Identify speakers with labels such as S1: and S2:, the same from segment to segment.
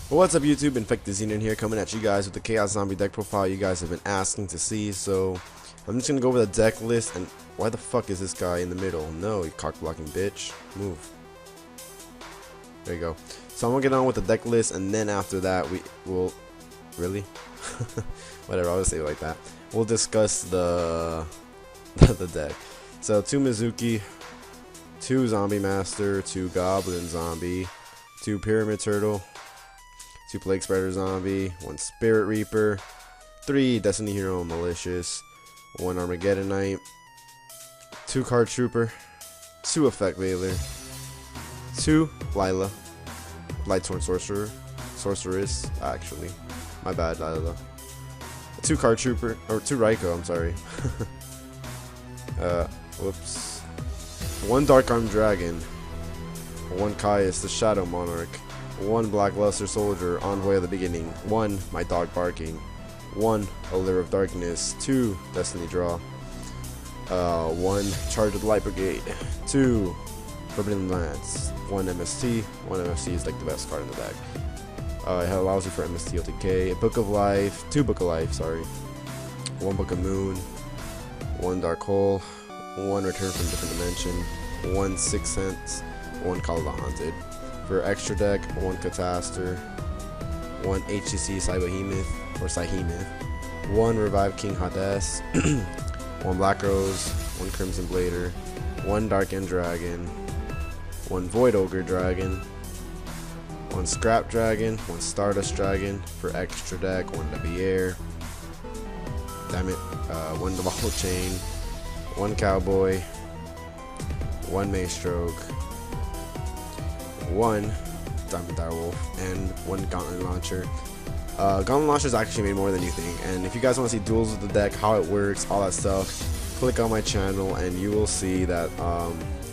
S1: What's up YouTube, InfectedXenon here, coming at you guys with the Chaos Zombie deck profile you guys have been asking to see. So I'm just gonna go over the deck list. And why the fuck is this guy in the middle? No, you cock blocking bitch. Move. There you go. So I'm gonna get on with the deck list, and then after that we will really whatever, I'll just say it like that. We'll discuss the the deck. So 2 Mizuki, 2 Zombie Master, 2 Goblin Zombie, 2 Pyramid Turtle, 2 Plague Spreader Zombie, 1 Spirit Reaper, 3 Destiny Hero Malicious, 1 Armageddon Knight, 2 Card Trooper, 2 Effect Veiler, 2 Lila, Lightsworn Sorceress, actually, my bad, Lila, 2 Card Trooper, or 2 Raikou, I'm sorry, whoops, 1 Dark Armed Dragon, 1 Caius the Shadow Monarch, 1 Blackluster Soldier, Envoy of the Beginning, 1 My Dog Barking, 1 Allure of Darkness, 2 Destiny Draw, 1 Charge of the Light Brigade, 2 Forbidden Lance, 1 MST. 1 MST is like the best card in the deck. It allows you for MST OTK, a Book of Life, 2 Book of Life, sorry, 1 Book of Moon, 1 Dark Hole, 1 Return from Different Dimension, 1 Sixth Sense, 1 Call of the Haunted. For extra deck, 1 Catastor, 1 HCC Cybehemoth, or Cyhemoth, 1 Revive King Hades, 1 Black Rose, 1 Crimson Blader, 1 Dark End Dragon, 1 Void Ogre Dragon, 1 Scrap Dragon, 1 Stardust Dragon. For extra deck, 1 Deviair, damn it, 1 Deval Chain, 1 Cowboy, 1 Maestroke, 1 Diamond Direwolf, and 1 Gauntlet Launcher. Gauntlet Launcher is actually made more than you think, and if you guys want to see duels with the deck, how it works, all that stuff, click on my channel and you will see that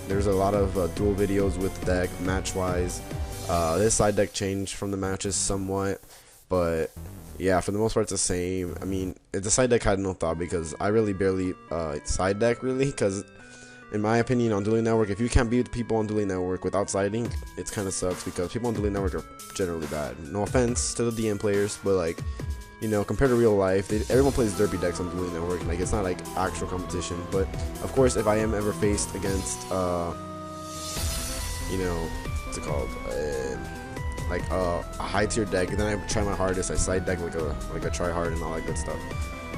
S1: there's a lot of duel videos with the deck, match-wise. This side deck changed from the matches somewhat, but yeah, for the most part it's the same. I mean, the side deck had no thought because I really barely side deck really, because in my opinion, on Dueling Network, if you can't beat people on Dueling Network without siding, it kind of sucks because people on Dueling Network are generally bad. No offense to the DM players, but like, you know, compared to real life, everyone plays derpy decks on Dueling Network. Like, it's not like actual competition. But of course, if I am ever faced against, you know, what's it called, like a high tier deck, then I try my hardest. I side deck like a try hard and all that good stuff.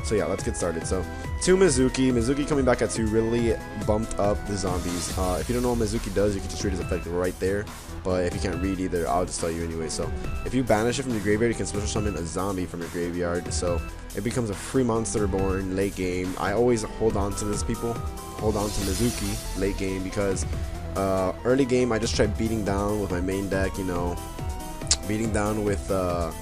S1: So yeah, let's get started. So 2 Mizuki coming back at 2 really bumped up the zombies. If you don't know what Mizuki does, you can just read his effect right there. But if you can't read either, I'll just tell you anyway. So if you banish it from your graveyard, you can special summon a zombie from your graveyard. So it becomes a free monster reborn late game. I always hold on to this, people. Hold on to Mizuki late game because early game I just try beating down with my main deck, you know, beating down with the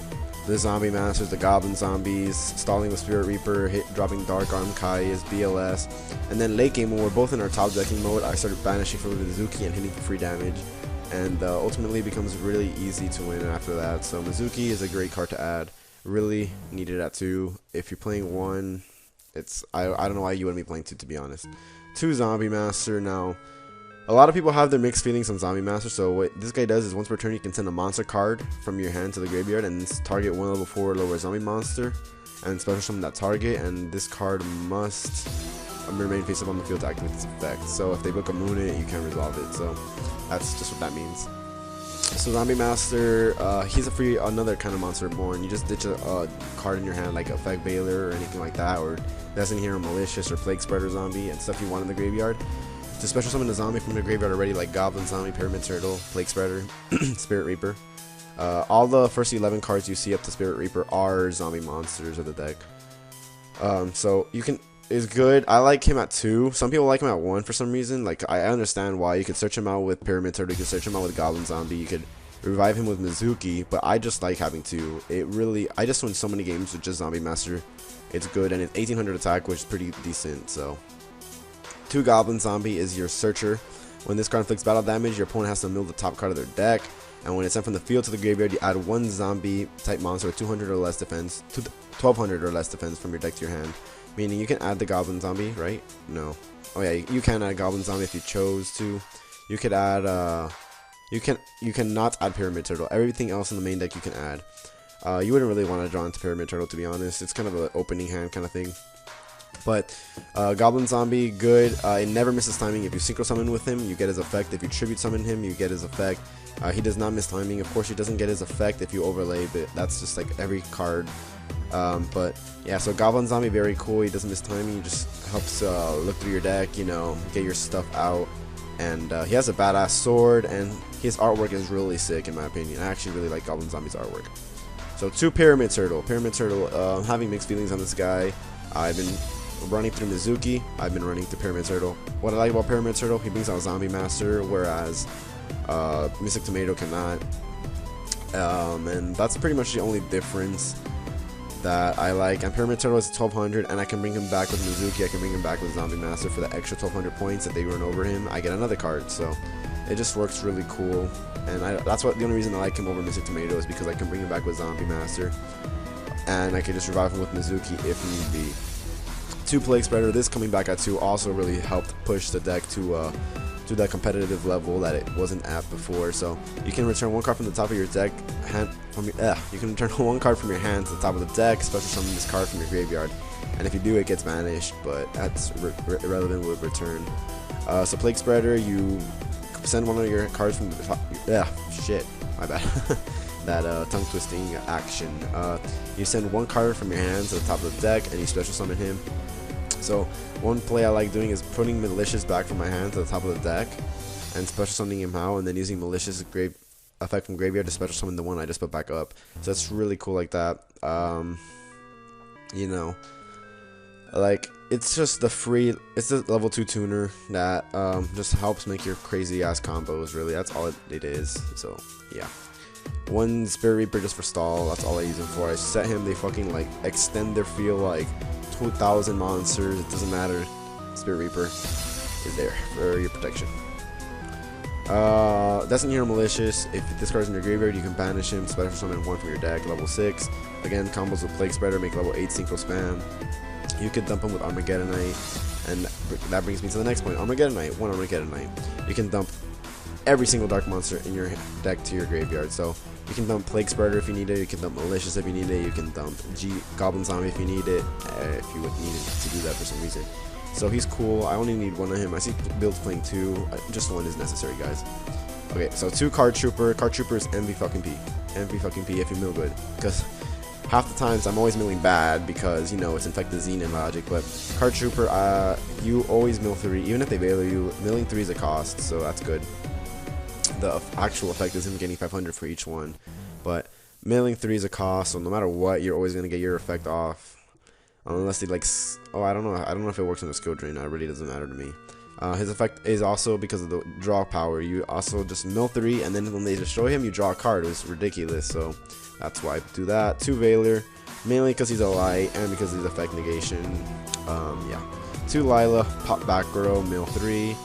S1: Zombie Masters, the Goblin Zombies, stalling with Spirit Reaper, dropping Dark Arm Caius, BLS, and then late game when we're both in our top decking mode, I started banishing from Mizuki and hitting for free damage, and ultimately it becomes really easy to win after that. So Mizuki is a great card to add, really needed at 2. If you're playing 1, it's I don't know why you wouldn't be playing 2, to be honest. 2 Zombie Master. Now, a lot of people have their mixed feelings on Zombie Master, so what this guy does is once per turn you can send a monster card from your hand to the graveyard and target 1 level 4 lower zombie monster and special summon that target, and this card must remain face up on the field to activate this effect. So if they book a moon it, you can resolve it, so that's just what that means. So Zombie Master, he's another kind of monster born. You just ditch a card in your hand like Effect Veiler or anything like that, or Destiny Hero Malicious or Plague Spreader Zombie and stuff you want in the graveyard. To special summon a zombie from the graveyard already, like Goblin Zombie, Pyramid Turtle, Plague Spreader, Spirit Reaper. All the first 11 cards you see up to Spirit Reaper are zombie monsters of the deck. So you can is good. I like him at 2. Some people like him at 1 for some reason. Like, I understand why. You could search him out with Pyramid Turtle, you could search him out with Goblin Zombie, you could revive him with Mizuki, but I just like having 2. I just win so many games with just Zombie Master. It's good, and it's 1800 attack, which is pretty decent, so 2 Goblin Zombie is your searcher. When this card inflicts battle damage, your opponent has to mill the top card of their deck, and when it's sent from the field to the graveyard, you add 1 zombie type monster with 200 or less defense, 1200 or less defense from your deck to your hand. Meaning you can add the Goblin Zombie, right? No. Oh yeah, you can add a Goblin Zombie if you chose to. You could add you cannot add Pyramid Turtle. Everything else in the main deck you can add. You wouldn't really want to draw into Pyramid Turtle, to be honest. It's kind of an opening hand kind of thing. But Goblin Zombie, good. It never misses timing. If you synchro summon with him, you get his effect. If you tribute summon him, you get his effect. He does not miss timing. Of course, he doesn't get his effect if you overlay, but that's just like every card. But yeah, so Goblin Zombie, very cool. He doesn't miss timing. He just helps look through your deck, you know, get your stuff out. And he has a badass sword, and his artwork is really sick in my opinion. I actually really like Goblin Zombie's artwork. So 2 Pyramid Turtle. Pyramid Turtle, I'm having mixed feelings on this guy. I've been running through Mizuki. I've been running through Pyramid Turtle. What I like about Pyramid Turtle, he brings out Zombie Master, whereas Mystic Tomato cannot. And that's pretty much the only difference that I like. And Pyramid Turtle is 1200, and I can bring him back with Mizuki. I can bring him back with Zombie Master for the extra 1200 points. If they run over him, I get another card. So it just works really cool. And that's the only reason I like him over Mystic Tomato is because I can bring him back with Zombie Master, and I can just revive him with Mizuki if need be. 2 Plague Spreader. This coming back at 2 also really helped push the deck to that competitive level that it wasn't at before. So you can return 1 card from the top of your deck. You can return 1 card from your hand to the top of the deck. Special summon this card from your graveyard, and if you do, it gets banished. But that's irrelevant with return. So Plague Spreader, you send 1 of your cards from the top. Shit, my bad. That tongue twisting action. You send 1 card from your hand to the top of the deck, and you special summon him. So one play I like doing is putting Malicious back from my hand to the top of the deck and special summoning him out, and then using Malicious effect from graveyard to special summon the one I just put back up. So that's really cool like that. You know, like it's just it's the level 2 tuner that just helps make your crazy ass combos. Really, that's all it is. So yeah. 1 Spirit Reaper just for stall, that's all I use him for. I set him, they fucking like extend their field like 2,000 monsters, it doesn't matter. Spirit Reaper is there for your protection. Destiny Hero Malicious, if this card's in your graveyard, you can banish him, special summon 1 from your deck, level 6. Again, combos with Plague Spreader make level 8 synchro spam. You can dump him with Armageddonite, and that brings me to the next point. Armageddonite, 1 Armageddonite. You can dump every single dark monster in your deck to your graveyard. So you can dump Plague Spreader if you need it, you can dump Malicious if you need it, you can dump Goblin Zombie if you need it, if you would need it to do that for some reason. So he's cool. I only need 1 of him. I see builds playing 2, just 1 is necessary, guys. Okay, so 2 Card Trooper. Card Trooper is MVP. MVP if you mill good, because half the times I'm always milling bad because, you know, it's InfectedXenon logic. But Card Trooper, you always mill 3, even if they value you. Milling 3 is a cost, so that's good. The actual effect is him getting 500 for each one, but milling 3 is a cost, so no matter what, you're always gonna get your effect off, unless they like. Oh, I don't know if it works on the skill drain. It really doesn't matter to me. His effect is also because of the draw power. You also just mill 3, and then when they destroy him, you draw a card. It's ridiculous, so that's why I do that. 2 Veiler, mainly because he's a light and because of his effect negation. Yeah. 2 Lila, pop back row, mill 3. 2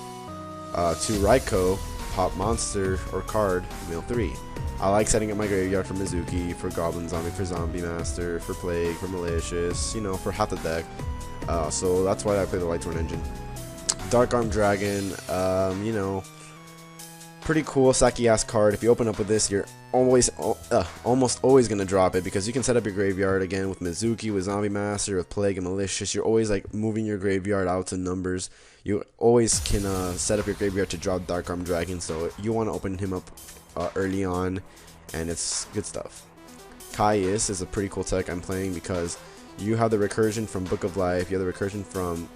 S1: Raikou, pop monster or card, mill 3. I like setting up my graveyard for Mizuki, for Goblin Zombie, for Zombie Master, for Plague, for Malicious, you know, for half the deck. So that's why I play the Lightthorn engine. Dark Arm Dragon, you know, pretty cool, sacky ass card. If you open up with this, you're almost always gonna drop it because you can set up your graveyard again with Mizuki, with Zombie Master, with Plague and Malicious. You're always like moving your graveyard out to numbers. You always can set up your graveyard to drop Dark Arm Dragon, so you want to open him up early on, and it's good stuff. Caius is a pretty cool tech I'm playing because you have the recursion from Book of Life, you have the recursion from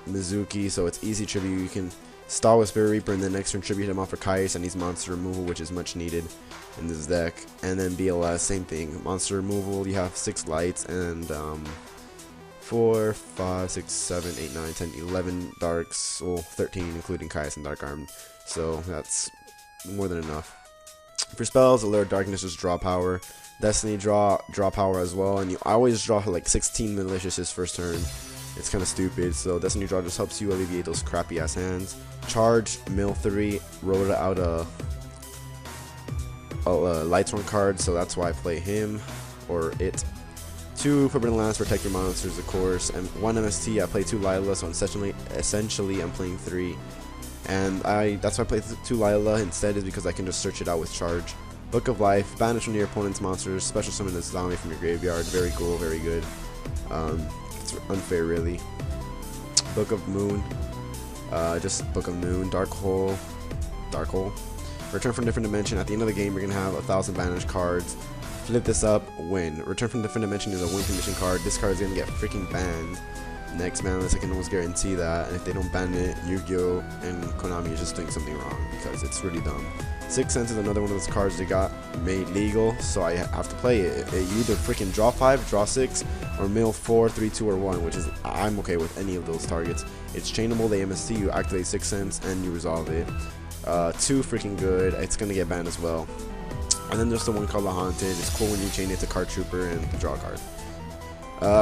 S1: Mizuki, so it's easy tribute. You can stall with Spirit Reaper and then next turn tribute him off for Caius and he's monster removal, which is much needed in this deck. And then BLS, same thing, monster removal. You have 6 lights and 4, 5, 6, 7, 8, 9, 10, 11 darks, well 13 including Caius and Dark Arm, so that's more than enough. For spells, Allure of Darkness is draw power. Destiny draw power as well, and I always draw like 16 Malicious his first turn. It's kind of stupid, so Destiny draw just helps you alleviate those crappy ass hands. Charge, mill 3, roll out a Lightthorn card, so that's why I play him or it. 2 Forbidden Lands, protect your monsters, of course, and 1 MST. I play 2 Lila, so essentially I'm playing 3 And that's why I played 2 Lila instead, is because I can just search it out with charge. Book of Life, banish one of your opponent's monsters, special summon a zombie from your graveyard. Very cool, very good. It's unfair, really. Book of Moon, just Book of Moon. Dark Hole. Return from different dimension. At the end of the game, you're gonna have 1,000 banished cards. Flip this up, win. Return from different dimension is a win condition card. This card is gonna get freaking banned next banlist. I can almost guarantee that. And if they don't ban it, Yu-Gi-Oh and Konami is just doing something wrong, because it's really dumb. Sixth Sense is another one of those cards they got made legal, so I have to play it. You either freaking draw 5, draw 6, or mill 4, 3, 2, or 1, which is, I'm okay with any of those targets. It's chainable, they MST, you activate Sixth Sense, and you resolve it. 2 freaking good. It's gonna get banned as well. And then there's the one called The Haunted. It's cool when you chain it to Card Trooper and draw a card.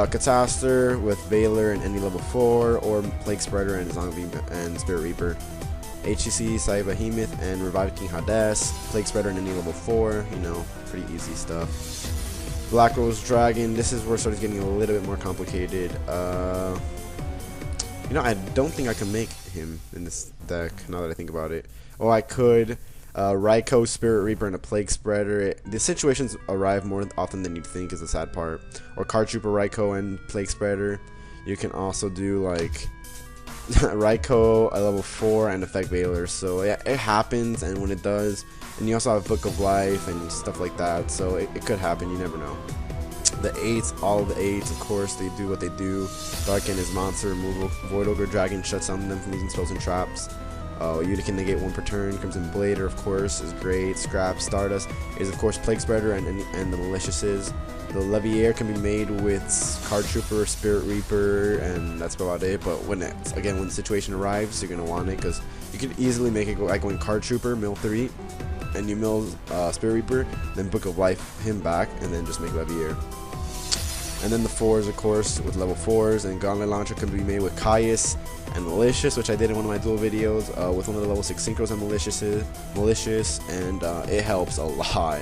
S1: Catastor with Veiler and any level 4, or Plague Spreader and Zombie and Spirit Reaper. HCC, Sai Behemoth, and Revive King Hades. Plague Spreader and any level 4, you know, pretty easy stuff. Black Rose Dragon, this is where it starts getting a little bit more complicated. You know, I don't think I can make him in this deck, now that I think about it. Oh, I could. Raikou, Spirit Reaper, and a Plague Spreader. The situations arrive more often than you'd think, is the sad part. Or Card Trooper, Raikou, and Plague Spreader. You can also do, like, Raikou, a level 4, and Effect Veiler. So, yeah, it happens, and when it does, and you also have Book of Life and stuff like that, so it could happen, you never know. The 8s, all of the 8s, of course, they do what they do. Darken is monster removal. Void Ogre Dragon shuts down them from using spells and traps. You can negate 1 per turn. Crimson Blader, of course, is great. Scrap Stardust is, of course, Plague Spreader and the Maliciouses. The Leviair can be made with Card Trooper, Spirit Reaper, and that's about it. But when the situation arrives, you're gonna want it, because you can easily make it go like going Card Trooper, mill 3, and you mill Spirit Reaper, then Book of Life him back, and then just make Leviair. And then the 4s, of course, with level 4s, and Gauntlet Launcher can be made with Caius and Malicious, which I did in one of my dual videos, with one of the level 6 Synchros and Malicious, and it helps a lot.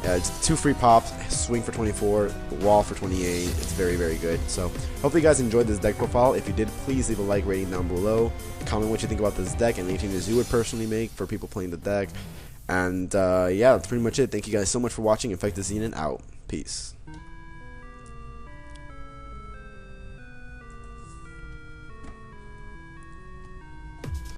S1: It's 2 free pops, swing for 24, wall for 28. It's very, very good. So, hopefully you guys enjoyed this deck profile. If you did, please leave a like rating down below. Comment what you think about this deck and any changes you would personally make for people playing the deck. And yeah, that's pretty much it. Thank you guys so much for watching. InfectedXenon out. Peace.